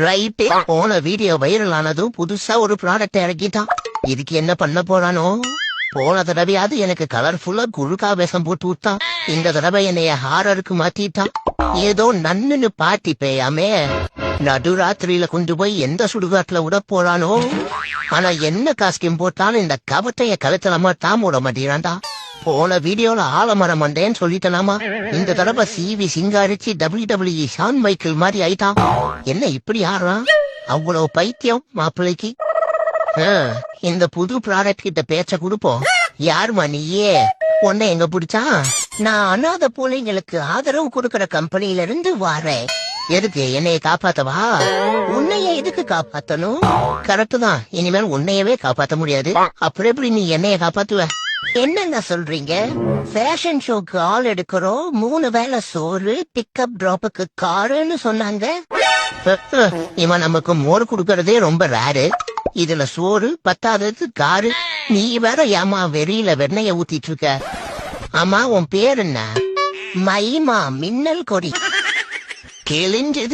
Right, போன video viral ஆனதும் புதுசா ஒரு ப்ராடக்ட் இறக்கிட்டான். இதுக்கு என்ன பண்ண போறானோ? போன தடவையாவது எனக்கு கலர்ஃபுல்லா குழுக்கா வேஷம் போட்டு விட்டான். இந்த தடவை என்னைய ஹாரருக்கு மாத்திட்டான். ஏதோ நன்னு பாட்டி பேயாமே நடுராத்திரியில கொண்டு போய் எந்த சுடுகாட்டுல விட போறானோ? ஆனா என்ன காஸ்டியூம் போட்டாலும் இந்த கவட்டைய கழுத்தலாமா தான் விட மாட்டேறான்டா. போன வீடியோல ஆலமரம் வந்தேன்னு சொல்லிட்டலாமா, இந்த தடவை சிவி சிங்காரிச்சு WWE ஷான் மைக்கேல் மாதிரி ஆயிட்டான். என்ன இப்படி ஆடுறான்? அவ்வளவு பைத்தியம் மாப்பிள்ளைக்கு. இந்த புது ப்ராடக்ட் கிட்ட பேச்ச கொடுப்போம். யாருமா நீயே? உன்னை எங்க பிடிச்சா? நான் அனாதை பிள்ளைங்களுக்கு ஆதரவு கொடுக்கற கம்பெனில இருந்து வாரேன். எதுக்கு? என்னைய காப்பாத்தவா? உன்னைய எதுக்கு காப்பாத்தணும்? கரெக்ட் தான், இனிமேல் உன்னையவே காப்பாத்த முடியாது. அப்புறம் எப்படி நீ என்னைய காப்பாத்துவ? என்னங்க சொல்றீங்க? ஃபேஷன் ஷோக்கு ஆள் எடுக்கிறோம், 3 வேளை சோறு, பிக்கப் டிராப்புக்கு காருன்னு சொன்னாங்க. இவன் நமக்கு மோர் குடுக்கறதே ரொம்ப ரேரு, இதுல சோறு பத்தாதது காரு. நீ வேற ஏமா வெறியில வெண்ணைய ஊத்திட்டு இருக்க? ஆமா, உன் பேர் என்ன? மைமா மின்னல் கொடி கிழிஞ்சது.